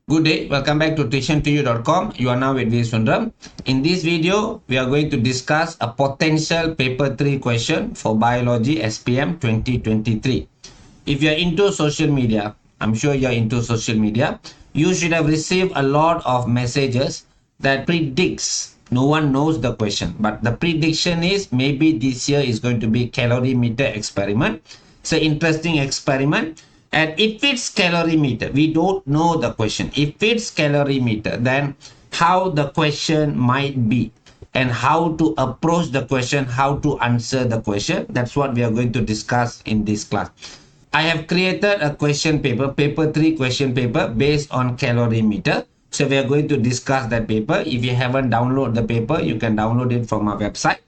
Good day, welcome back to tuition2u.com. You are now with V. Sundram. In this video, we are going to discuss a potential paper 3 question for biology SPM 2023. If you are into social media, I'm sure you are into social media, you should have received a lot of messages that predicts. No one knows the question, but the prediction is maybe this year is going to be calorimeter experiment. It's an interesting experiment. And if it's calorimeter, we don't know the question. If it's calorimeter, then how the question might be and how to approach the question, how to answer the question. That's what we are going to discuss in this class. I have created a question paper, paper 3 question paper based on calorimeter. So we are going to discuss that paper. If you haven't downloaded the paper, you can download it from our website.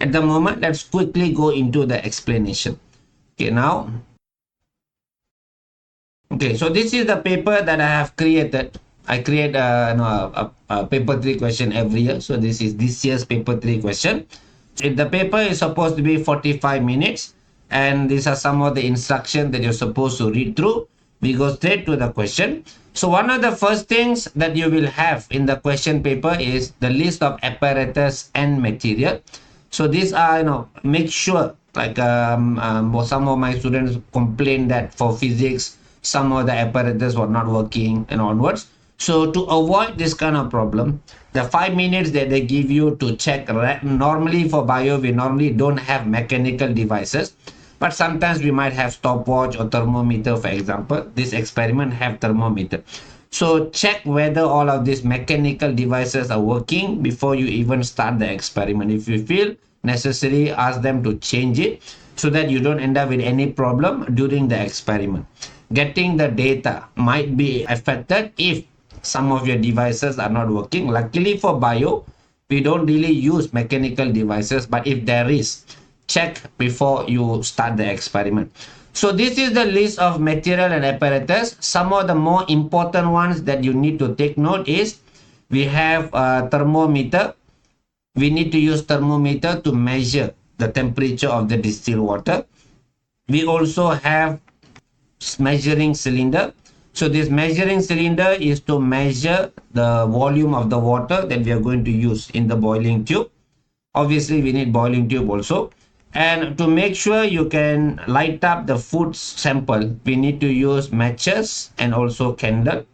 At the moment, let's quickly go into the explanation. Okay, now. Okay, so this is the paper that I have created. I create a paper 3 question every year. So this is this year's paper 3 question. The paper is supposed to be 45 minutes. And these are some of the instructions that you're supposed to read through. We go straight to the question. So one of the first things that you will have in the question paper is the list of apparatus and material. So these are, make sure, like some of my students complain that for physics, some of the apparatus were not working and onwards. So to avoid this kind of problem, the 5 minutes that they give you to check, normally for bio, we normally don't have mechanical devices, but sometimes we might have stopwatch or thermometer, for example. This experiment have thermometer. So check whether all of these mechanical devices are working before you even start the experiment. If you feel necessary, ask them to change it so that you don't end up with any problem during the experiment. Getting the data might be affected if some of your devices are not working. Luckily for bio, we don't really use mechanical devices, but if there is, check before you start the experiment. So this is the list of material and apparatus. Some of the more important ones that you need to take note is we have a thermometer. We need to use thermometer to measure the temperature of the distilled water. We also have measuring cylinder. So this measuring cylinder is to measure the volume of the water that we are going to use in the boiling tube. Obviously, we need boiling tube also. And to make sure you can light up the food sample, we need to use matches and also candle.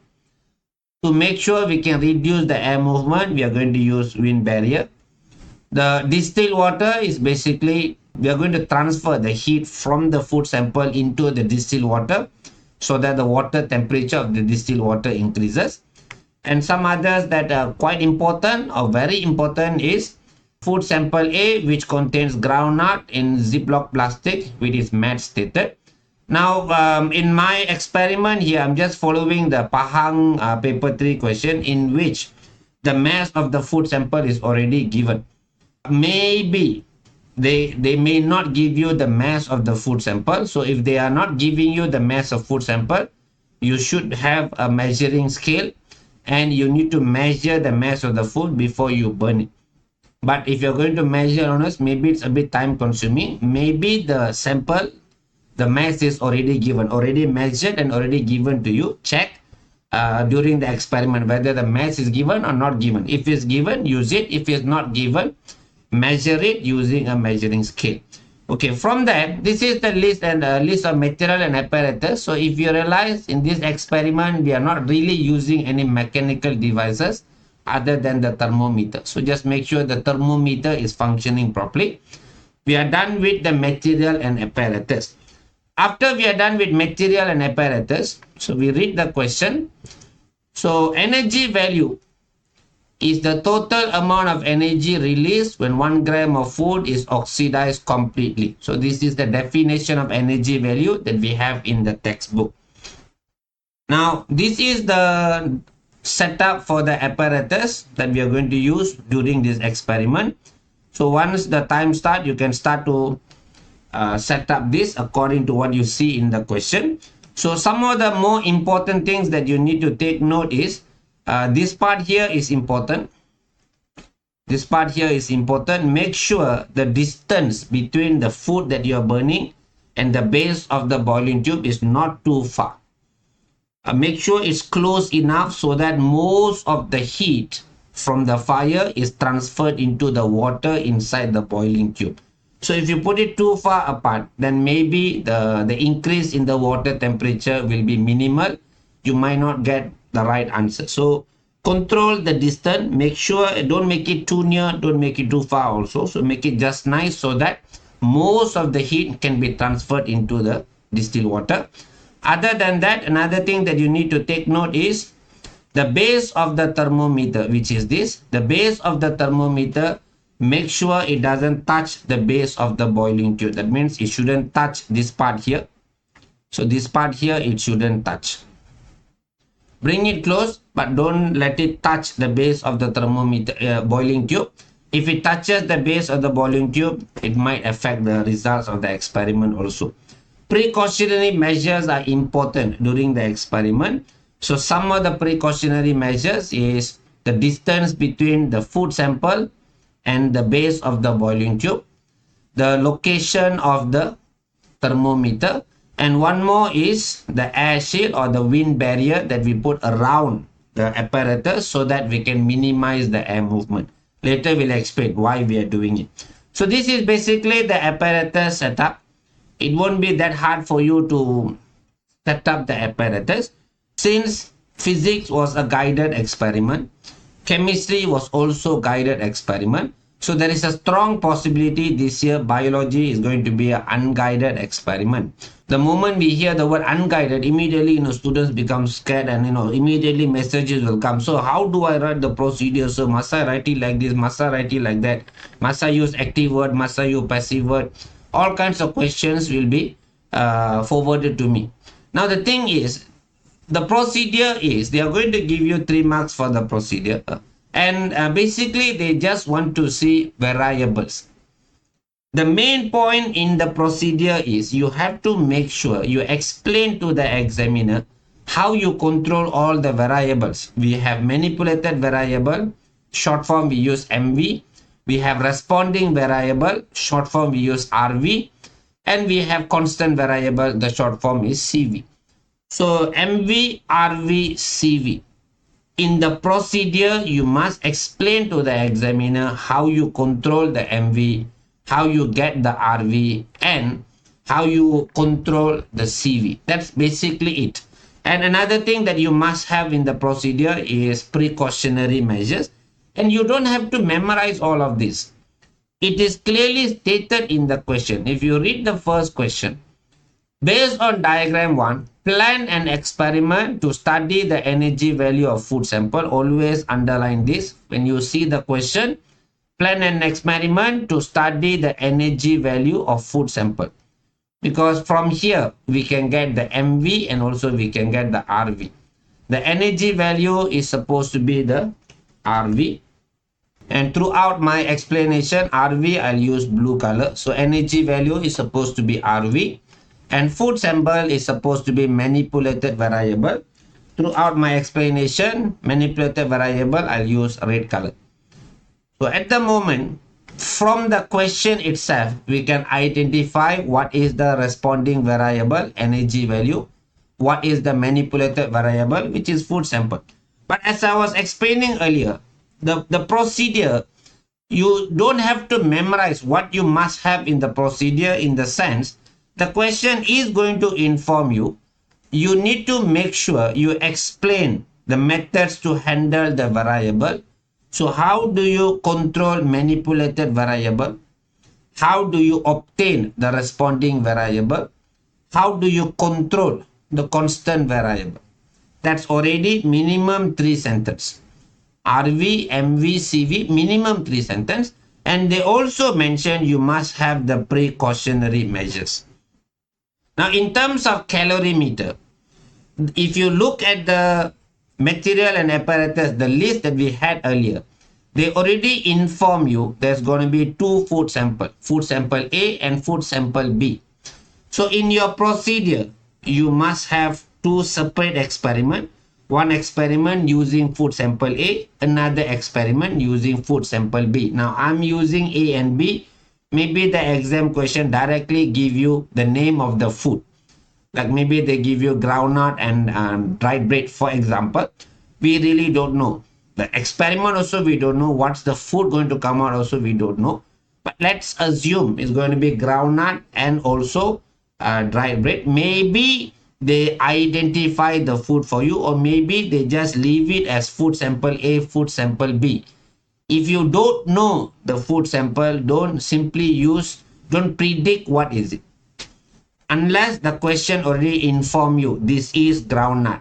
To make sure we can reduce the air movement, we are going to use wind barrier. The distilled water is basically, we are going to transfer the heat from the food sample into the distilled water so that the water temperature of the distilled water increases. And some others that are quite important or very important is food sample A, which contains groundnut in Ziploc plastic, which is matte stated. Now, in my experiment here, I'm just following the Pahang paper 3 question in which the mass of the food sample is already given. Maybe they may not give you the mass of the food sample. So if they are not giving you the mass of food sample, you should have a measuring scale and you need to measure the mass of the food before you burn it. But if you're going to measure on us, maybe it's a bit time consuming. Maybe the sample, the mass is already given, already measured and already given to you. Check during the experiment whether the mass is given or not given. If it's given, use it. If it's not given, measure it using a measuring scale. Okay, from there, this is the list and list of material and apparatus. So if you realize in this experiment, we are not really using any mechanical devices other than the thermometer. So just make sure the thermometer is functioning properly. We are done with the material and apparatus. After we are done with material and apparatus, so we read the question. So energy value is the total amount of energy released when 1 gram of food is oxidized completely. So this is the definition of energy value that we have in the textbook. Now, this is the setup for the apparatus that we are going to use during this experiment. So once the time starts, you can start to set up this according to what you see in the question. So some of the more important things that you need to take note is this part here is important. This part here is important. Make sure the distance between the food that you are burning and the base of the boiling tube is not too far. make sure it's close enough so that most of the heat from the fire is transferred into the water inside the boiling tube. So if you put it too far apart, then maybe the increase in the water temperature will be minimal. You might not get the right answer. So control the distance, make sure don't make it too near, don't make it too far also. So make it just nice so that most of the heat can be transferred into the distilled water. Other than that, another thing that you need to take note is the base of the thermometer, which is this. The base of the thermometer, make sure it doesn't touch the base of the boiling tube. That means it shouldn't touch this part here. So this part here, it shouldn't touch. Bring it close, but don't let it touch the base of the thermometer boiling tube. If it touches the base of the boiling tube, it might affect the results of the experiment also. Precautionary measures are important during the experiment. So some of the precautionary measures is the distance between the food sample and the base of the boiling tube, the location of the thermometer, and one more is the air shield or the wind barrier that we put around the apparatus so that we can minimize the air movement. Later we'll explain why we are doing it. So this is basically the apparatus setup. It won't be that hard for you to set up the apparatus. Since physics was a guided experiment, chemistry was also guided experiment. So there is a strong possibility this year biology is going to be an unguided experiment. The moment we hear the word unguided, immediately students become scared and immediately messages will come. So how do I write the procedure? So must I write it like this? Must I write it like that? Must I use active word? Must I use passive word? All kinds of questions will be forwarded to me. Now the thing is, the procedure is they are going to give you 3 marks for the procedure. And basically they just want to see variables. The main point in the procedure is you have to make sure you explain to the examiner how you control all the variables. We have manipulated variable, short form we use MV. We have responding variable, short form we use RV. And we have constant variable, the short form is CV. So MV, RV, CV. In the procedure, you must explain to the examiner how you control the MV, how you get the RV, and how you control the CV. That's basically it. And another thing that you must have in the procedure is precautionary measures. And you don't have to memorize all of this. It is clearly stated in the question. If you read the first question, based on diagram 1, plan an experiment to study the energy value of food sample. Always underline this. When you see the question, plan an experiment to study the energy value of food sample. Because from here, we can get the MV and also we can get the RV. The energy value is supposed to be the RV. And throughout my explanation, RV, I'll use blue color. So energy value is supposed to be RV. And food sample is supposed to be manipulated variable. Throughout my explanation, manipulated variable, I'll use red color. So at the moment, from the question itself, we can identify what is the responding variable, energy value, what is the manipulated variable, which is food sample. But as I was explaining earlier, the procedure, you don't have to memorize what you must have in the procedure, in the sense the question is going to inform you. You need to make sure you explain the methods to handle the variable. So how do you control manipulated variable? How do you obtain the responding variable? How do you control the constant variable? That's already minimum 3 sentences. RV, MV, CV, minimum 3 sentences. And they also mention you must have the precautionary measures. Now, in terms of calorimeter, if you look at the material and apparatus, the list that we had earlier, they already inform you there's going to be 2 food sample A and food sample B. So in your procedure, you must have 2 separate experiments. One experiment using food sample A, another experiment using food sample B. Now I'm using A and B. Maybe the exam question directly give you the name of the food. Like maybe they give you groundnut and dried bread, for example. We really don't know. The experiment also, we don't know. What's the food going to come out also, we don't know. But let's assume it's going to be groundnut and also dried bread. Maybe they identify the food for you, or maybe they just leave it as food sample A, food sample B. If you don't know the food sample, don't predict what is it, unless the question already inform you this is groundnut.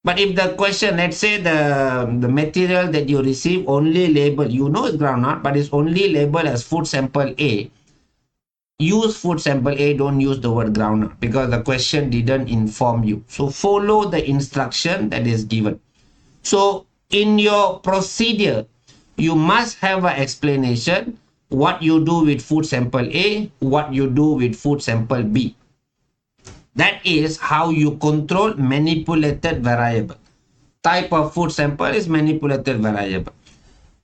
But if the question, let's say the material that you receive only label, you know it's groundnut, but it's only labeled as food sample A, use food sample A, don't use the word groundnut, because the question didn't inform you. So follow the instruction that is given. So in your procedure, you must have an explanation what you do with food sample A, what you do with food sample B. That is how you control manipulated variable. Type of food sample is manipulated variable.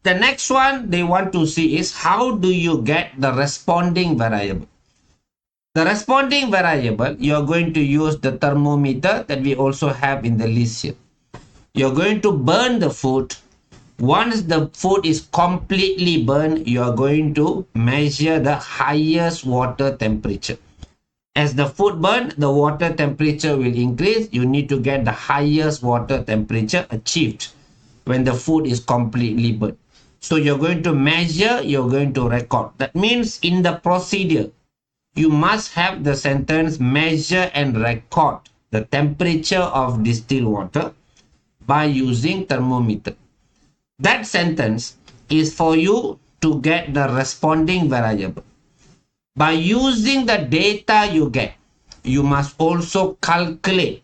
The next one they want to see is how do you get the responding variable. The responding variable, you're going to use the thermometer that we also have in the list here. You're going to burn the food. Once the food is completely burned, you are going to measure the highest water temperature. As the food burn, the water temperature will increase. You need to get the highest water temperature achieved when the food is completely burnt. So you're going to measure, you're going to record. That means in the procedure, you must have the sentence measure and record the temperature of distilled water by using thermometer. That sentence is for you to get the responding variable. By using the data you get, you must also calculate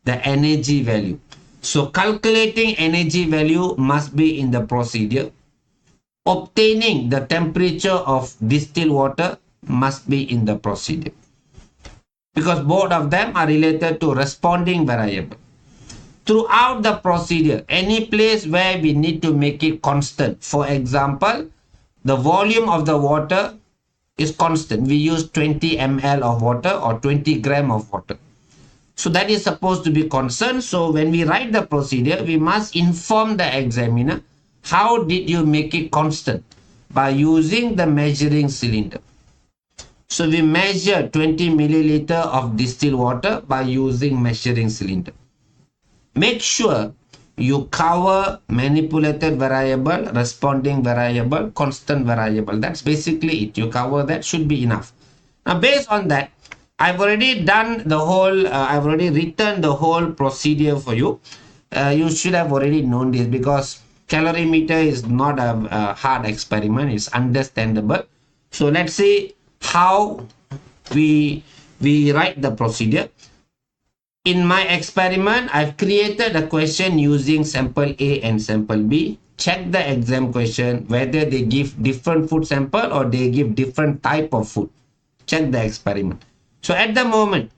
the energy value. So calculating energy value must be in the procedure. Obtaining the temperature of distilled water must be in the procedure, because both of them are related to responding variable. Throughout the procedure, any place where we need to make it constant, for example, the volume of the water is constant. We use 20 ml of water or 20 gram of water. So that is supposed to be constant. So when we write the procedure, we must inform the examiner how did you make it constant by using the measuring cylinder. So we measure 20 milliliter of distilled water by using measuring cylinder. Make sure you cover manipulated variable, responding variable, constant variable. That's basically it. You cover that, should be enough. Now based on that, I've already done the whole, I've already written the whole procedure for you. You should have already known this, because calorimeter is not a hard experiment. It's understandable. So let's see how we write the procedure. In my experiment, I've created a question using sample A and sample B. Check the exam question whether they give different food sample or they give different type of food. Check the experiment. So at the moment,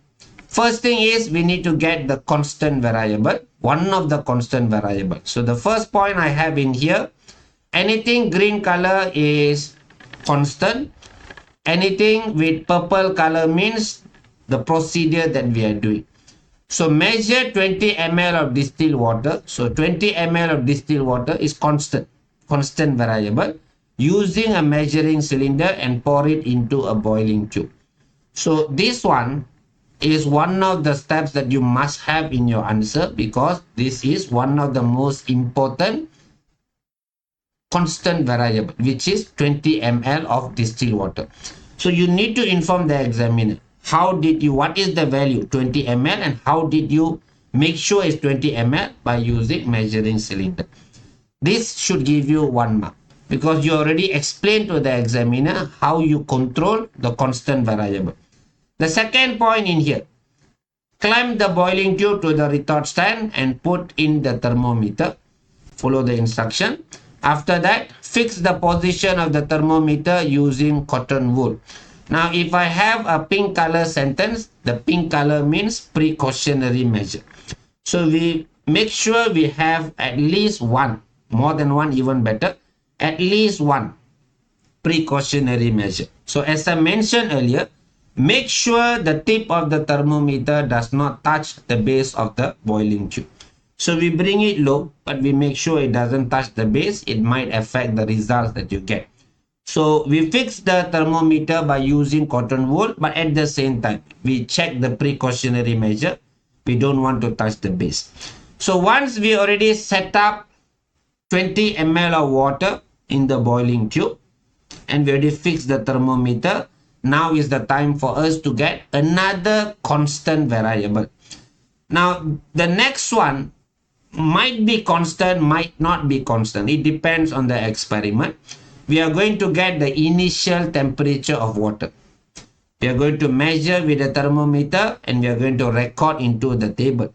first thing is we need to get the constant variable, one of the constant variable. So the first point I have in here, anything green color is constant. Anything with purple color means the procedure that we are doing. So measure 20 ml of distilled water. So 20 ml of distilled water is constant variable, using a measuring cylinder and pour it into a boiling tube. So this one is one of the steps that you must have in your answer, because this is one of the most important constant variable, which is 20 ml of distilled water. So you need to inform the examiner. What is the value 20 ml and how did you make sure it's 20 ml by using measuring cylinder? This should give you 1 mark, because you already explained to the examiner how you control the constant variable. The second point in here, climb the boiling tube to the retort stand and put in the thermometer. Follow the instruction. After that, fix the position of the thermometer using cotton wool. Now, if I have a pink color sentence, the pink color means precautionary measure. So we make sure we have at least one, more than one even better, at least one precautionary measure. So as I mentioned earlier, Make sure the tip of the thermometer does not touch the base of the boiling tube. So we bring it low, but we make sure it doesn't touch the base. It might affect the results that you get. So we fix the thermometer by using cotton wool, but at the same time, we check the precautionary measure. We don't want to touch the base. So once we already set up 20 ml of water in the boiling tube, and we already fixed the thermometer, now is the time for us to get another constant variable. Now, the next one might be constant, might not be constant. It depends on the experiment. We are going to get the initial temperature of water. We are going to measure with the thermometer and we are going to record into the table.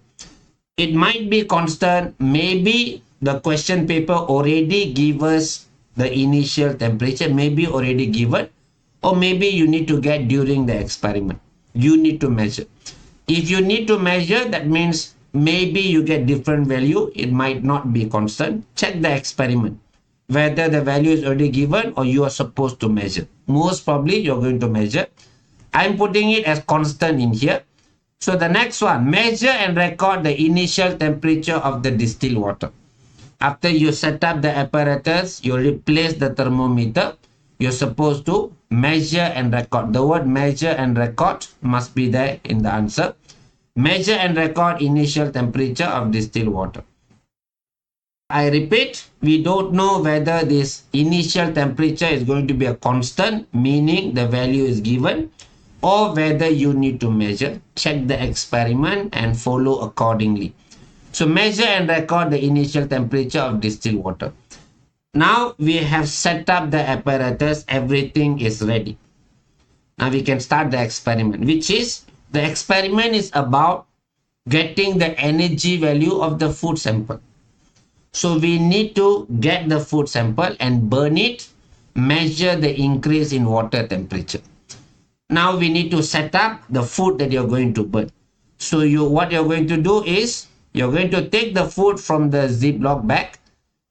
It might be constant. Maybe the question paper already give us the initial temperature, maybe already given, or maybe you need to get during the experiment. You need to measure. If you need to measure, that means maybe you get different value. It might not be constant. Check the experiment, whether the value is already given or you are supposed to measure. Most probably you're going to measure. I'm putting it as constant in here. So the next one, measure and record the initial temperature of the distilled water. After you set up the apparatus, you replace the thermometer. You're supposed to measure and record. The word measure and record must be there in the answer. Measure and record initial temperature of distilled water. I repeat, we don't know whether this initial temperature is going to be a constant, meaning the value is given, or whether you need to measure. Check the experiment and follow accordingly. So measure and record the initial temperature of distilled water. Now we have set up the apparatus, everything is ready. Now we can start the experiment, which is, the experiment is about getting the energy value of the food sample. So we need to get the food sample and burn it, measure the increase in water temperature. Now we need to set up the food that you're going to burn. So what you're going to do is, you're going to take the food from the Ziploc bag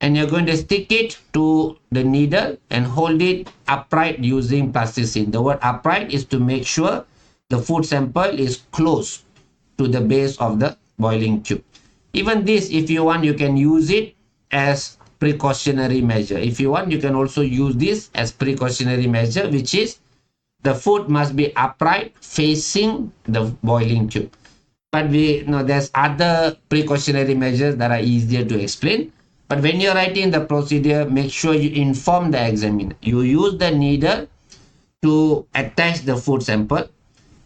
and you're going to stick it to the needle and hold it upright using plasticine. The word upright is to make sure the food sample is close to the base of the boiling tube. Even this, if you want, you can use it as precautionary measure. If you want, you can also use this as precautionary measure, which is the food must be upright facing the boiling tube. But there's other precautionary measures that are easier to explain. But when you're writing the procedure, make sure you inform the examiner. You use the needle to attach the food sample,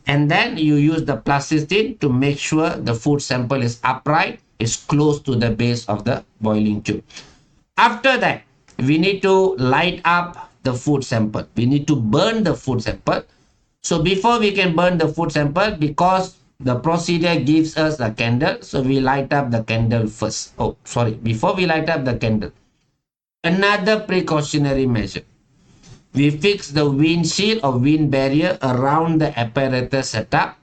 and then you use the plasticine to make sure the food sample is upright, is close to the base of the boiling tube. After that, we need to light up the food sample. We need to burn the food sample. So before we can burn the food sample, because the procedure gives us a candle, so we light up the candle first. Before we light up the candle, another precautionary measure. We fix the windshield or wind barrier around the apparatus setup.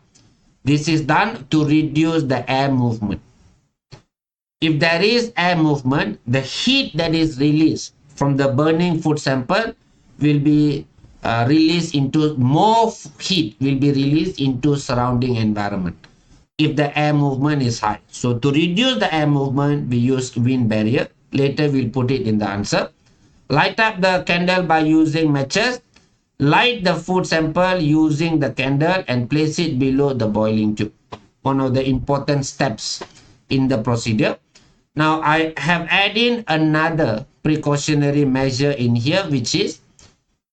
This is done to reduce the air movement. If there is air movement, the heat that is released from the burning food sample will be released into more heat will be released into surrounding environment if the air movement is high. So to reduce the air movement, we use wind barrier. Later we'll put it in the answer. Light up the candle by using matches. Light the food sample using the candle and place it below the boiling tube. One of the important steps in the procedure. Now I have added another precautionary measure in here, which is,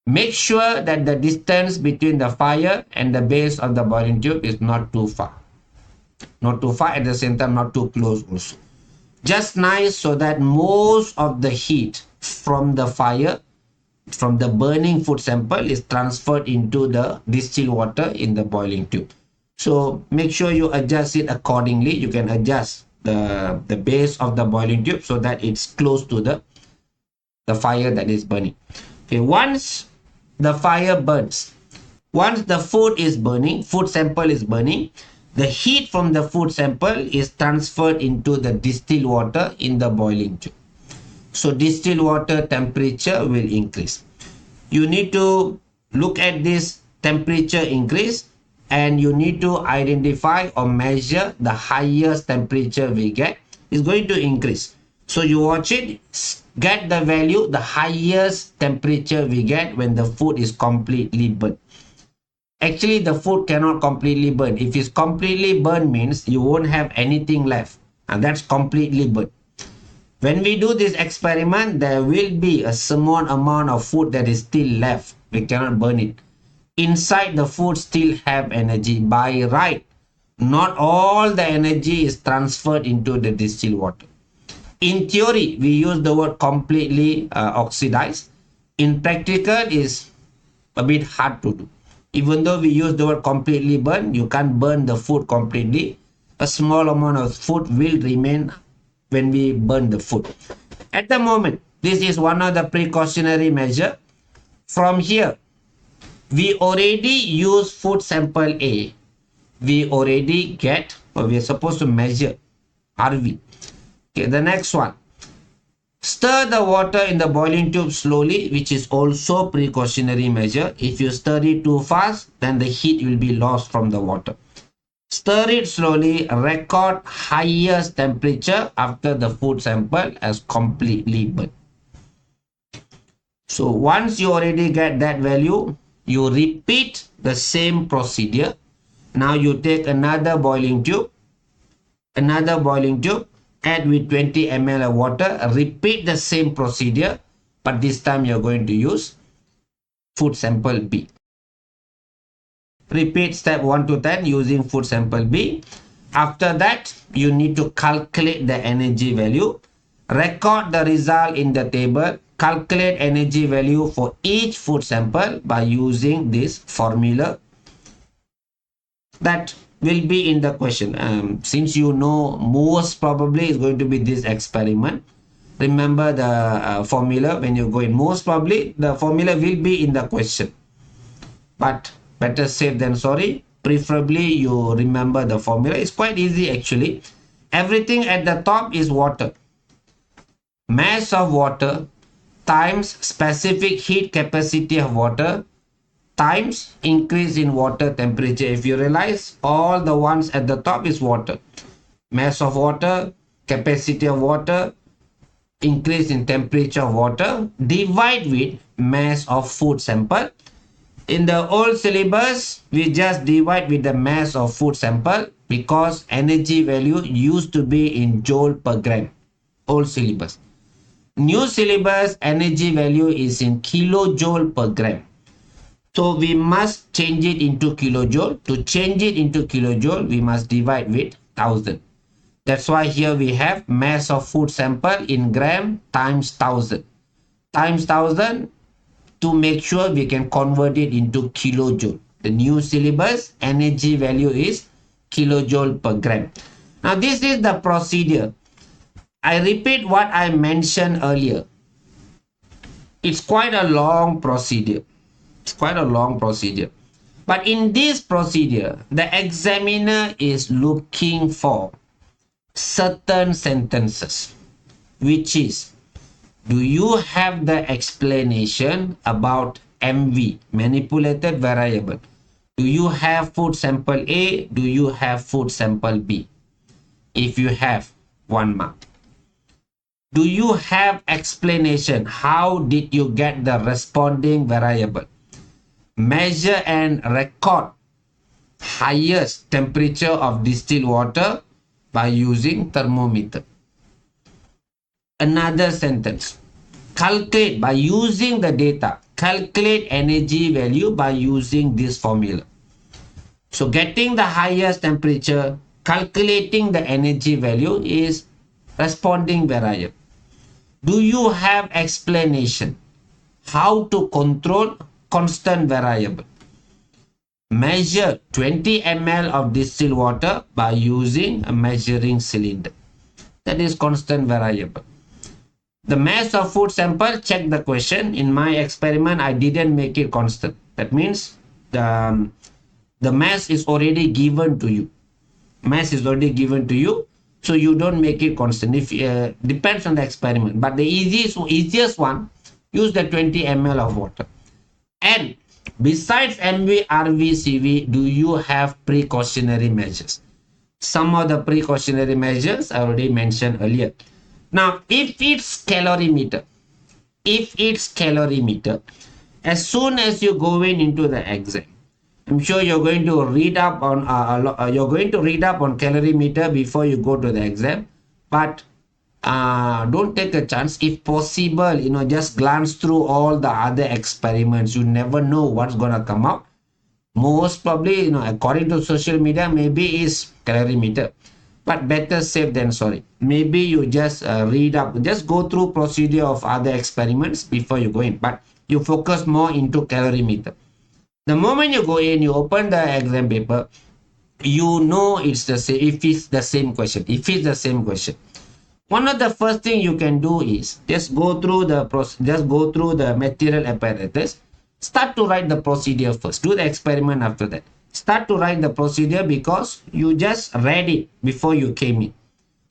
make sure that the distance between the fire and the base of the boiling tube is not too far. Not too far, at the same time not too close also. Just nice, so that most of the heat from the fire, from the burning food sample, is transferred into the distilled water in the boiling tube. So make sure you adjust it accordingly. You can adjust the base of the boiling tube so that it's close to the fire that is burning. Okay, once the fire burns, once the food is burning, food sample is burning, the heat from the food sample is transferred into the distilled water in the boiling tube. So distilled water temperature will increase. You need to look at this temperature increase and you need to identify or measure the highest temperature we get, is going to increase. So you watch it, get the value, the highest temperature we get when the food is completely burnt. Actually, the food cannot completely burn. If it's completely burned means you won't have anything left, and that's completely burnt. When we do this experiment, there will be a small amount of food that is still left. We cannot burn it. Inside the food still have energy. By right, not all the energy is transferred into the distilled water. In theory, we use the word completely oxidized. In practical, is a bit hard to do. Even though we use the word completely burn, you can't burn the food completely. A small amount of food will remain when we burn the food. At the moment, this is one of the precautionary measure. From here, we already use food sample A. We already get, or we are supposed to measure RV. Okay, the next one. Stir the water in the boiling tube slowly, which is also precautionary measure. If you stir it too fast, then the heat will be lost from the water. Stir it slowly, record highest temperature after the food sample has completely burnt. So once you already get that value, you repeat the same procedure. Now you take another boiling tube, add with 20 ml of water, repeat the same procedure, but this time you're going to use food sample B. Repeat step 1 to 10 using food sample B. After that, you need to calculate the energy value, record the result in the table, calculate energy value for each food sample by using this formula that will be in the question. Since you know most probably is going to be this experiment, remember the formula when you go in. Most probably the formula will be in the question, but better safe than sorry. Preferably you remember the formula. It's quite easy actually. Everything at the top is water. Mass of water times specific heat capacity of water times increase in water temperature. If you realize, all the ones at the top is water. Mass of water, capacity of water, increase in temperature of water, divide with mass of food sample. In the old syllabus, we just divide with the mass of food sample because energy value used to be in joule per gram. Old syllabus. New syllabus, energy value is in kilojoule per gram. So we must change it into kilojoule. To change it into kilojoule, we must divide with 1000. That's why here we have mass of food sample in gram times 1000. Times 1000 to make sure we can convert it into kilojoule. The new syllabus, energy value is kilojoule per gram. Now this is the procedure. I repeat what I mentioned earlier. It's quite a long procedure. But in this procedure, the examiner is looking for certain sentences, which is, do you have the explanation about MV, manipulated variable? Do you have food sample A? Do you have food sample B? If you have, 1 mark. Do you have explanation? How did you get the responding variable? Measure and record highest temperature of distilled water by using thermometer. Another sentence. Calculate by using the data. Calculate energy value by using this formula. So getting the highest temperature, calculating the energy value is responding variable. Do you have explanation how to control constant variable? Measure 20 ml of distilled water by using a measuring cylinder. That is constant variable. The mass of food sample, check the question. In my experiment, I didn't make it constant. That means the mass is already given to you. Mass is already given to you. So you don't make it constant. If depends on the experiment. But the easiest one, use the 20 ml of water. And Besides MV, RV, CV, do you have precautionary measures? Some of the precautionary measures I already mentioned earlier. Now, if it's calorimeter, as soon as you go into the exam, I'm sure you're going to read up on calorimeter before you go to the exam, but don't take a chance. If possible, just glance through all the other experiments. You never know what's gonna come out. Most probably, according to social media, maybe is calorimeter, but better safe than sorry. Maybe you just read up, just go through procedure of other experiments before you go in, but you focus more into calorimeter. The moment you go in, you open the exam paper, it's the same. If it's the same question, one of the first thing you can do is just go through the material apparatus. Start to write the procedure first. Do the experiment after that. Start to write the procedure because you just read it before you came in.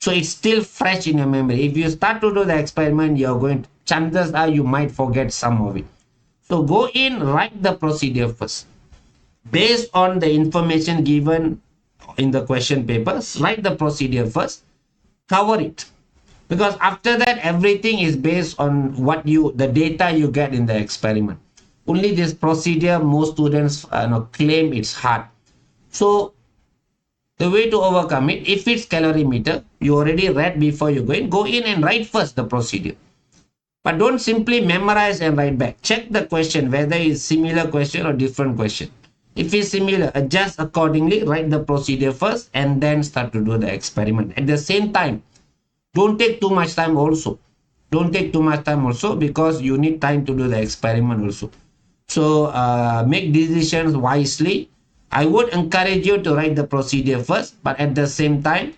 So it's still fresh in your memory. If you start to do the experiment, chances are you might forget some of it. So go in, write the procedure first. Based on the information given in the question papers, write the procedure first, cover it. Because after that, everything is based on the data you get in the experiment. Only this procedure, most students claim it's hard. So the way to overcome it, if it's calorimeter, you already read before you go in and write first the procedure. But don't simply memorize and write back. Check the question, whether it's similar question or different question. If it's similar, adjust accordingly, write the procedure first, and then start to do the experiment. At the same time, don't take too much time also. Because you need time to do the experiment also. So make decisions wisely. I would encourage you to write the procedure first, but at the same time,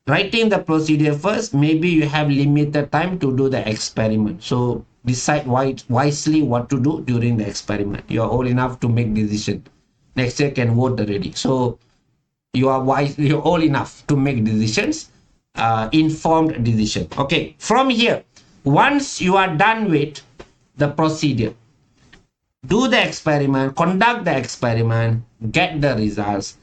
writing the procedure first, maybe you have limited time to do the experiment. So decide wisely what to do during the experiment. You are old enough to make decision. Next year can vote already. So you're old enough to make decisions, informed decision. Okay, from here, once you are done with the procedure, do the experiment, conduct the experiment, get the results.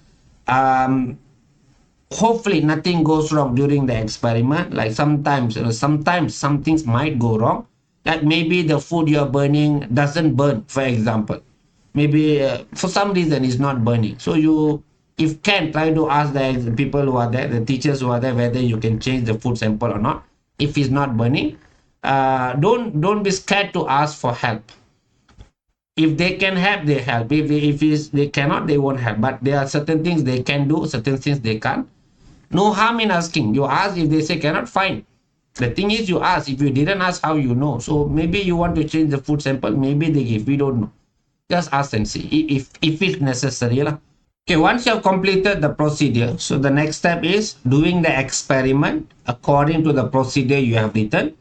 Hopefully nothing goes wrong during the experiment. Like sometimes some things might go wrong. Like maybe the food you're burning doesn't burn, for example. Maybe for some reason it's not burning. So if can, try to ask the people who are there, the teachers who are there, whether you can change the food sample or not. If it's not burning, don't be scared to ask for help. If they can help, they help. If they cannot, they won't help. But there are certain things they can do, certain things they can't. No harm in asking. You ask, if they say cannot, fine. The thing is, you ask. If you didn't ask, how you know? So maybe you want to change the food sample, maybe they give. We don't know. Just ask and see if it's necessary. Okay, once you have completed the procedure, so the next step is doing the experiment according to the procedure you have written.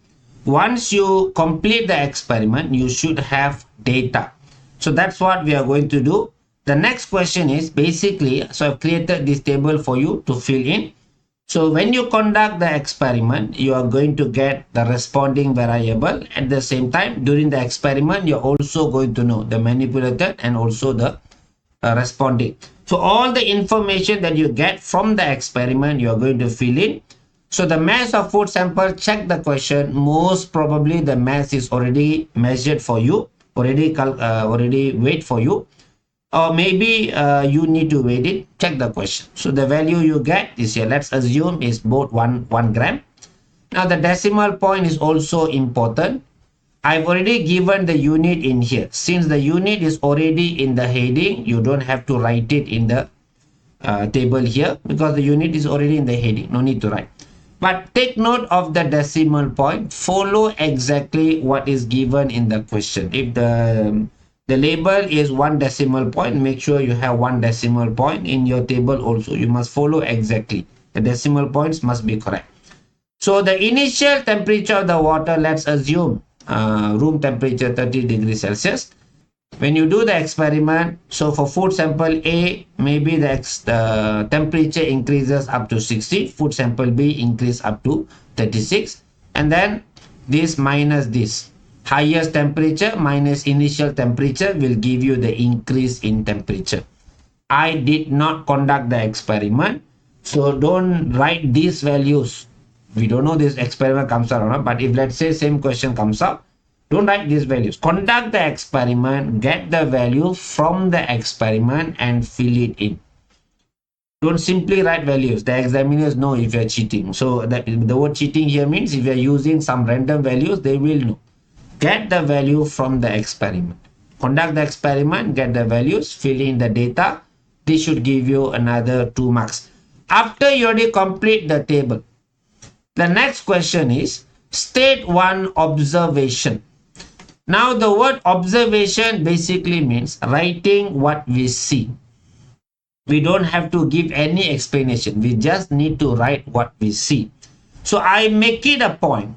Once you complete the experiment, you should have data. So that's what we are going to do. The next question is basically, so I've created this table for you to fill in. So when you conduct the experiment, you are going to get the responding variable. At the same time, during the experiment, you're also going to know the manipulated and also the responding. So all the information that you get from the experiment, you're going to fill in. So the mass of food sample, check the question. Most probably the mass is already measured for you, already weighed for you. Or maybe you need to weigh it. Check the question. So the value you get is here. Let's assume is both 1 gram. Now the decimal point is also important. I've already given the unit in here. Since the unit is already in the heading, you don't have to write it in the table here because the unit is already in the heading. No need to write. But take note of the decimal point. Follow exactly what is given in the question. If the label is 1 decimal point, make sure you have 1 decimal point in your table also. You must follow exactly. The decimal points must be correct. So the initial temperature of the water, let's assume room temperature 30 degrees Celsius. When you do the experiment, so for food sample A, maybe the temperature increases up to 60. Food sample B increase up to 36. And then this minus this. Highest temperature minus initial temperature will give you the increase in temperature. I did not conduct the experiment, so don't write these values. We don't know this experiment comes out or not, but if let's say same question comes up, don't write these values. Conduct the experiment, get the value from the experiment and fill it in. Don't simply write values. The examiners know if you're cheating. So the word cheating here means if you're using some random values, they will know. Get the value from the experiment. Conduct the experiment, get the values, fill in the data. This should give you another 2 marks. After you already complete the table, the next question is state one observation. Now the word observation basically means writing what we see. We don't have to give any explanation. We just need to write what we see. So I make it a point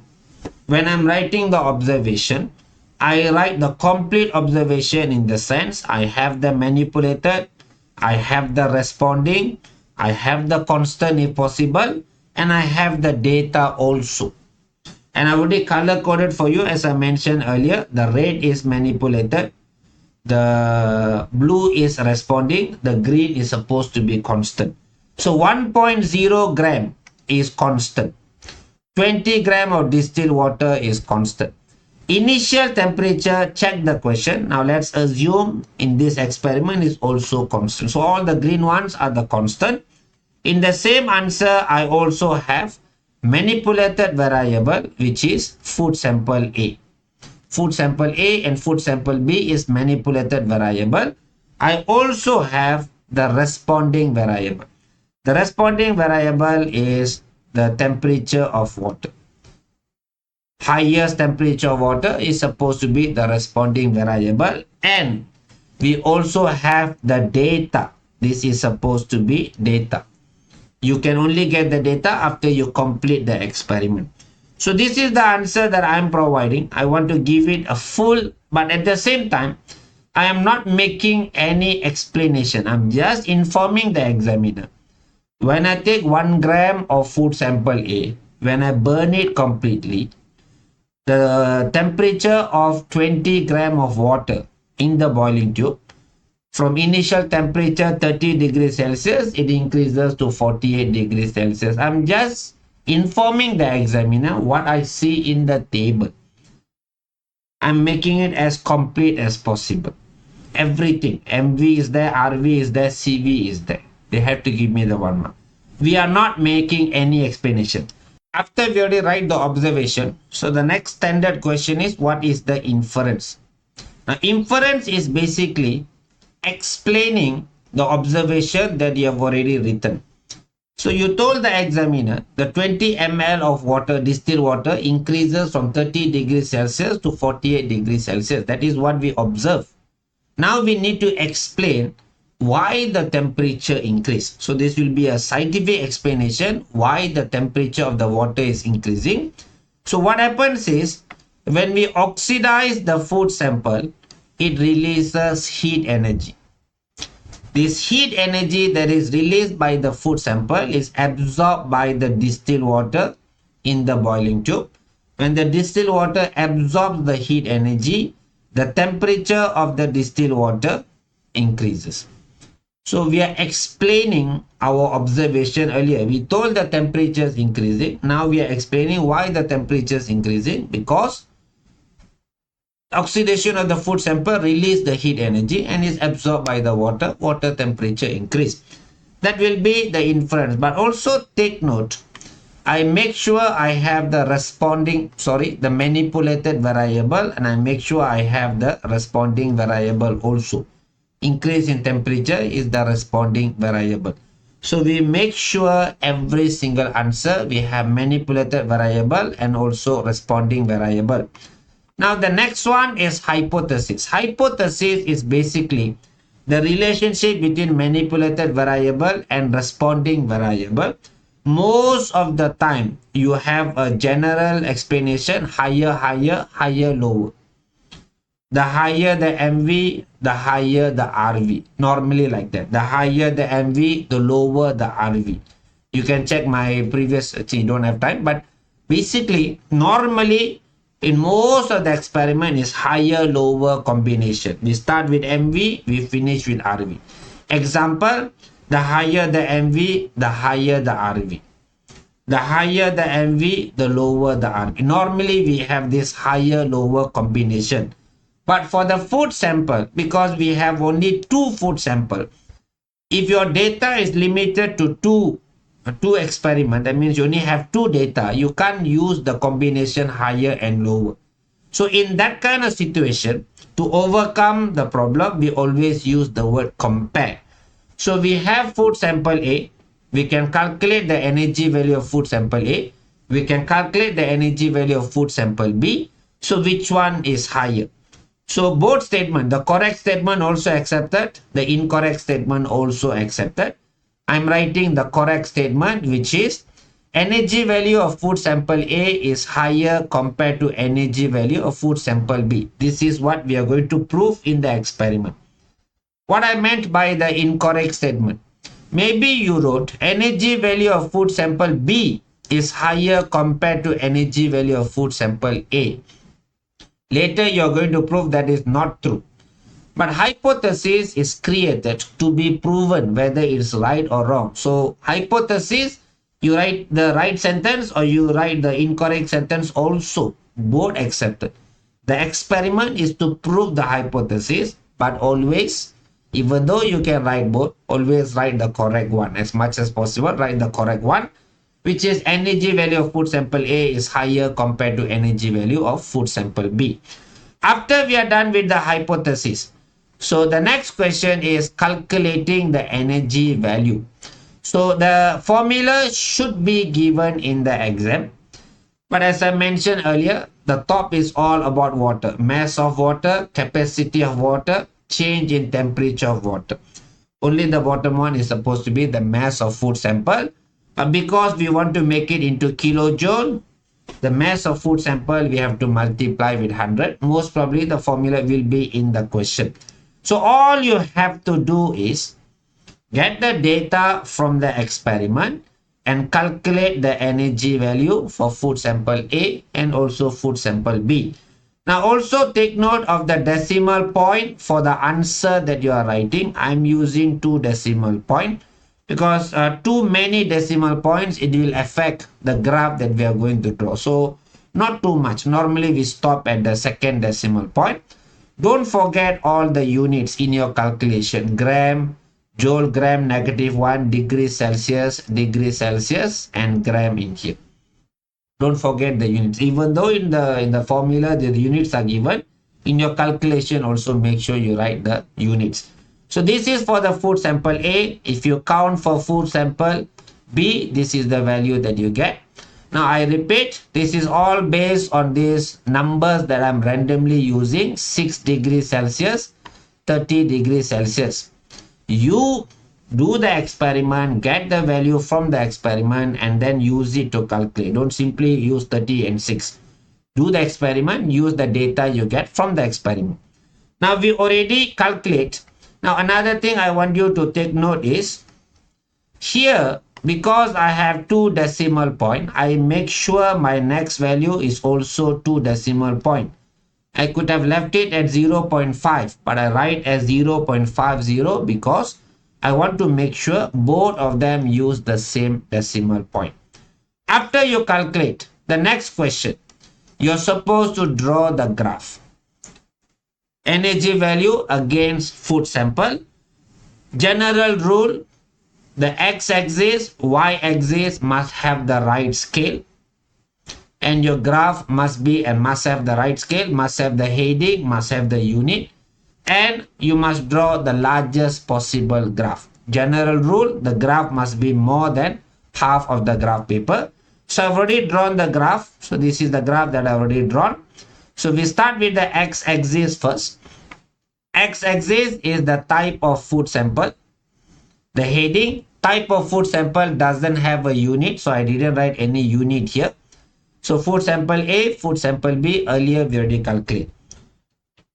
when I'm writing the observation, I write the complete observation in the sense I have the manipulated, I have the responding, I have the constant if possible, and I have the data also. And I already color coded for you as I mentioned earlier. The red is manipulated, the blue is responding, the green is supposed to be constant. So 1.0 gram is constant. 20 gram of distilled water is constant. Initial temperature, check the question. Now let's assume in this experiment is also constant. So all the green ones are the constant. In the same answer, I also have manipulated variable, which is food sample A. Food sample A and food sample B is manipulated variable. I also have the responding variable. The responding variable is the temperature of water. Highest temperature of water is supposed to be the responding variable, and we also have the data. This is supposed to be data. You can only get the data after you complete the experiment. So this is the answer that I am providing. I want to give it a full, but at the same time, I am not making any explanation. I'm just informing the examiner. When I take 1 gram of food sample A, when I burn it completely, the temperature of 20 gram of water in the boiling tube, from initial temperature 30 degrees Celsius, it increases to 48 degrees Celsius. I'm just informing the examiner what I see in the table. I'm making it as complete as possible. Everything, MV is there, RV is there, CV is there. They have to give me the 1 mark. We are not making any explanation. After we already write the observation, so the next standard question is what is the inference? Now inference is basically explaining the observation that you have already written. So you told the examiner the 20 ml of water, distilled water, increases from 30 degrees Celsius to 48 degrees Celsius. That is what we observe. Now we need to explain why the temperature increased. So this will be a scientific explanation why the temperature of the water is increasing. So what happens is when we oxidize the food sample, it releases heat energy. This heat energy that is released by the food sample is absorbed by the distilled water in the boiling tube. When the distilled water absorbs the heat energy, the temperature of the distilled water increases. So we are explaining our observation earlier. We told the temperature is increasing. Now we are explaining why the temperature is increasing, because oxidation of the food sample release the heat energy and is absorbed by the water. Water temperature increase. That will be the inference. But also take note, I make sure I have the the manipulated variable, and I make sure I have the responding variable also. Increase in temperature is the responding variable. So we make sure every single answer we have manipulated variable and also responding variable. Now the next one is hypothesis. Hypothesis is basically the relationship between manipulated variable and responding variable. Most of the time you have a general explanation, higher, lower. The higher the MV, the higher the RV. Normally like that. The higher the MV, the lower the RV. You can check my previous, you don't have time, but basically, normally In most of the experiment is higher lower combination. We start with MV, we finish with RV. Example, the higher the MV, the higher the RV. The higher the MV, the lower the RV. Normally we have this higher lower combination. But for the food sample, because we have only two food sample, if your data is limited to two experiment, that means you only have two data, you can't use the combination higher and lower. So in that kind of situation, to overcome the problem, we always use the word compare. So we have food sample A, we can calculate the energy value of food sample A, we can calculate the energy value of food sample B. So which one is higher? So both statement, the correct statement also accepted, the incorrect statement also accepted. I'm writing the correct statement, which is energy value of food sample A is higher compared to energy value of food sample B. This is what we are going to prove in the experiment. What I meant by the incorrect statement, maybe you wrote energy value of food sample B is higher compared to energy value of food sample A. Later you are going to prove that is not true. But hypothesis is created to be proven whether it's right or wrong. So hypothesis, you write the right sentence or you write the incorrect sentence also, both accepted. The experiment is to prove the hypothesis, but always, even though you can write both, always write the correct one. As much as possible, write the correct one, which is energy value of food sample A is higher compared to energy value of food sample B. After we are done with the hypothesis, so the next question is calculating the energy value. So the formula should be given in the exam. But as I mentioned earlier, the top is all about water. Mass of water, capacity of water, change in temperature of water. Only the bottom one is supposed to be the mass of food sample. But because we want to make it into kilojoule, the mass of food sample we have to multiply with 100. Most probably the formula will be in the question. So all you have to do is get the data from the experiment and calculate the energy value for food sample A and also food sample B. Now also take note of the decimal point for the answer that you are writing. I'm using 2 decimal point because too many decimal points, it will affect the graph that we are going to draw. So not too much. Normally we stop at the second decimal point. Don't forget all the units in your calculation. Gram, joule, gram, -1, degree Celsius, and gram in here. Don't forget the units. Even though in the formula the units are given, in your calculation also make sure you write the units. So this is for the food sample A. If you count for food sample B, this is the value that you get. Now I repeat, this is all based on these numbers that I'm randomly using. 6 degrees Celsius, 30 degrees Celsius. You do the experiment, get the value from the experiment and then use it to calculate. Don't simply use 30 and 6. Do the experiment, use the data you get from the experiment. Now we already calculate. Now another thing I want you to take note is here, because I have 2 decimal point, I make sure my next value is also 2 decimal point. I could have left it at 0.5, but I write as 0.50 because I want to make sure both of them use the same decimal point. After you calculate, the next question, you're supposed to draw the graph. Energy value against food sample. General rule, the x-axis, y-axis must have the right scale. And your graph must have the right scale, must have the heading, must have the unit. And you must draw the largest possible graph. General rule, the graph must be more than half of the graph paper. So I've already drawn the graph. So this is the graph that I've already drawn. So we start with the x-axis first. X-axis is the type of food sample. The heading, type of food sample doesn't have a unit, so I didn't write any unit here. So food sample A, food sample B, earlier we already calculated.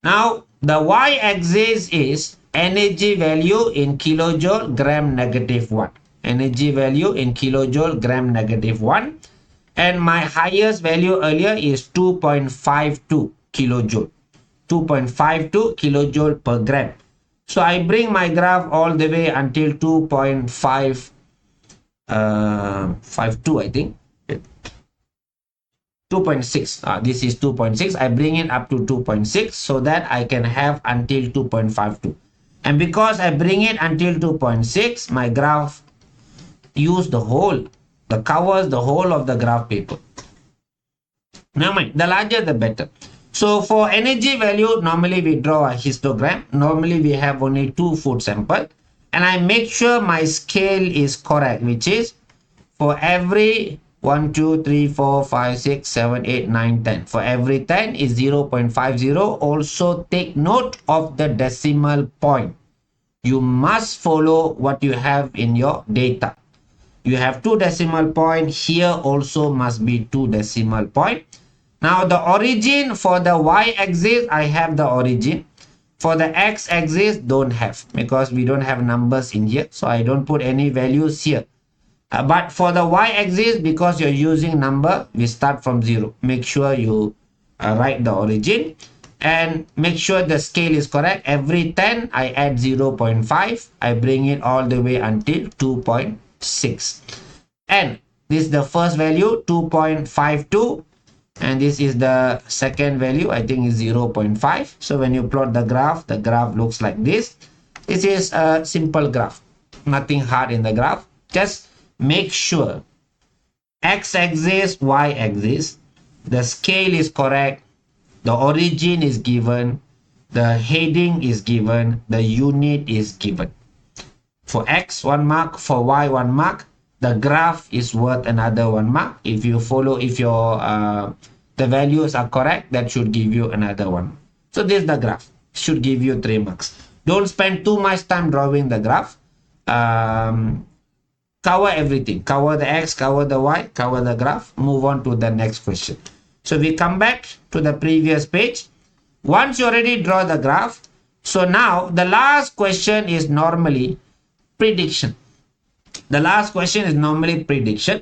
Now the y-axis is energy value in kilojoule, gram -1. Energy value in kilojoule, gram -1. And my highest value earlier is 2.52 kilojoule. 2.52 kilojoule per gram. So I bring my graph all the way until 2.52, I think. 2.6. This is 2.6. I bring it up to 2.6 so that I can have until 2.52. And because I bring it until 2.6, my graph use the covers the whole of the graph paper. Now mind, the larger the better. So for energy value, normally we draw a histogram. Normally we have only 2 food sample, and I make sure my scale is correct, which is for every 1, 2, 3, 4, 5, 6, 7, 8, 9, 10. For every 10 is 0.50. Also take note of the decimal point. You must follow what you have in your data. You have 2 decimal point. Here also must be 2 decimal point. Now the origin for the y-axis, I have the origin. For the x-axis, don't have, because we don't have numbers in here. So I don't put any values here. But for the y-axis, because you're using number, we start from 0. Make sure you write the origin. And make sure the scale is correct. Every 10, I add 0.5. I bring it all the way until 2.6. And this is the first value, 2.52. And this is the second value, I think is 0.5. So when you plot the graph looks like this. This is a simple graph, nothing hard in the graph. Just make sure x-axis, y-axis, the scale is correct, the origin is given, the heading is given, the unit is given. For x, 1 mark. For y, 1 mark. The graph is worth another 1 mark. If you follow, if your the values are correct, that should give you another 1. So this is the graph. Should give you 3 marks. Don't spend too much time drawing the graph. Cover everything. Cover the x, cover the y, cover the graph. Move on to the next question. So we come back to the previous page. Once you already draw the graph, so now the last question is normally prediction. The last question is normally prediction.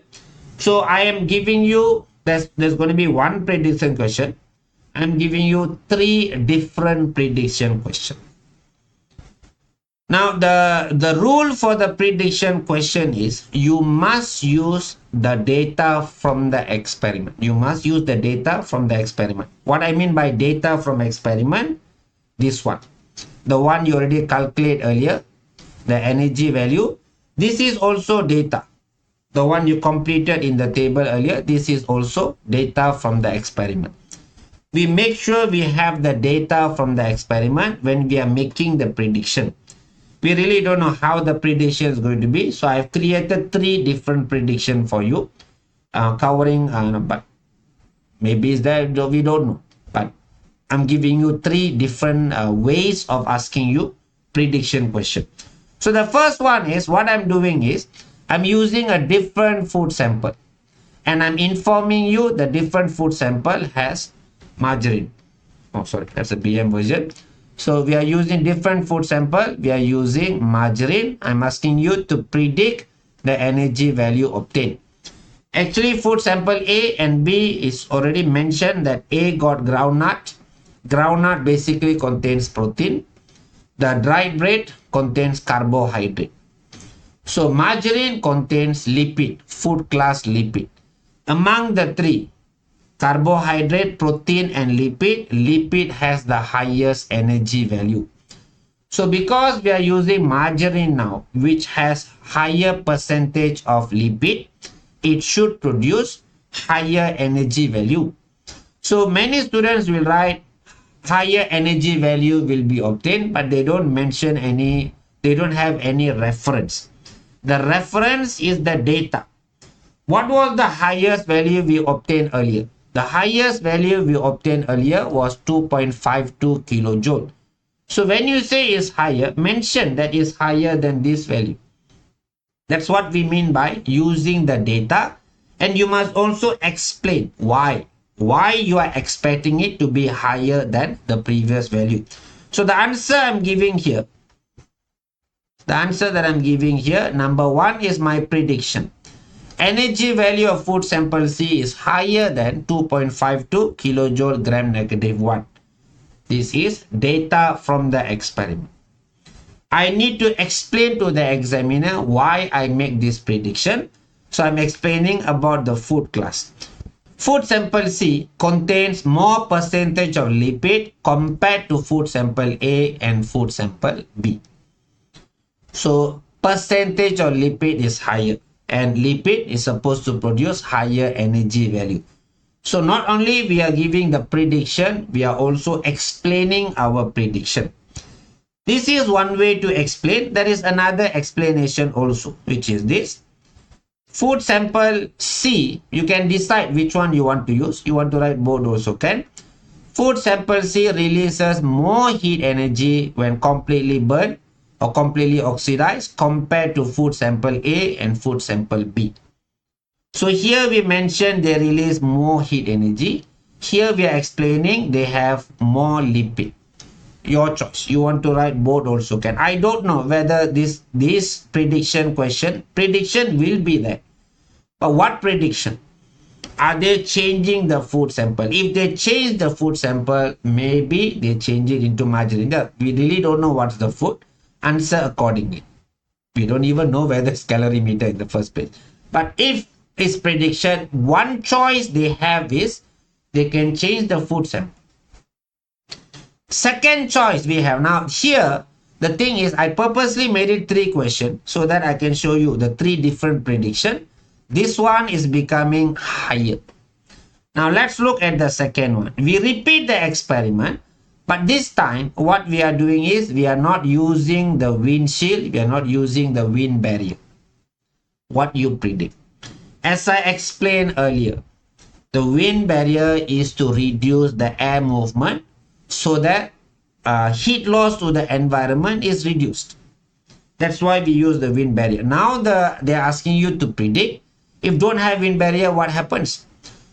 So I am giving you, there's going to be 1 prediction question. I'm giving you 3 different prediction questions. Now the rule for the prediction question is you must use the data from the experiment. You must use the data from the experiment. What I mean by data from experiment, this one. The one you already calculate earlier, the energy value. This is also data. The one you completed in the table earlier, this is also data from the experiment. We make sure we have the data from the experiment when we are making the prediction. We really don't know how the prediction is going to be. So I've created 3 different prediction for you, covering, but maybe is that we don't know. But I'm giving you 3 different ways of asking you prediction question. So the first one is, what I'm doing is I'm using a different food sample, and I'm informing you the different food sample has margarine. Oh, sorry, that's a BM version. So we are using different food sample. We are using margarine. I'm asking you to predict the energy value obtained. Actually, food sample A and B is already mentioned that A got groundnut. Groundnut basically contains protein. The dried bread contains carbohydrate. So margarine contains lipid, food class lipid. Among the 3, carbohydrate, protein and lipid has the highest energy value. So because we are using margarine now, which has higher percentage of lipid, it should produce higher energy value. So many students will write higher energy value will be obtained, but they don't mention any, they don't have any reference. The reference is the data. What was the highest value we obtained earlier? The highest value we obtained earlier was 2.52 kilojoule. So when you say is higher, mention that is higher than this value. That's what we mean by using the data. And you must also explain why you are expecting it to be higher than the previous value. So the answer I'm giving here, the answer that I'm giving here, number 1 is my prediction. Energy value of food sample C is higher than 2.52 kilojoule gram negative 1. This is data from the experiment. I need to explain to the examiner why I make this prediction. So I'm explaining about the food class. Food sample C contains more percentage of lipid compared to food sample A and food sample B. So percentage of lipid is higher, and lipid is supposed to produce higher energy value. So not only we are giving the prediction, we are also explaining our prediction. This is one way to explain. There is another explanation also, which is this. Food sample C, you can decide which one you want to use. You want to write both also can. Food sample C releases more heat energy when completely burned or completely oxidized compared to food sample A and food sample B. So here we mentioned they release more heat energy. Here we are explaining they have more lipid. Your choice. You want to write both also can. I don't know whether this prediction will be there. But what prediction? Are they changing the food sample? If they change the food sample, maybe they change it into margarine. We really don't know what's the food. Answer accordingly. We don't even know whether it's calorimeter in the first place. But if it's prediction, one choice they have is they can change the food sample. Second choice we have now here, the thing is I purposely made it 3 questions so that I can show you the 3 different prediction. This one is becoming higher. Now let's look at the second one. We repeat the experiment, but this time what we are doing is we are not using the windshield, we are not using the wind barrier. What you predict? As I explained earlier, the wind barrier is to reduce the air movement so that heat loss to the environment is reduced. That's why we use the wind barrier. Now they're asking you to predict if don't have wind barrier, what happens?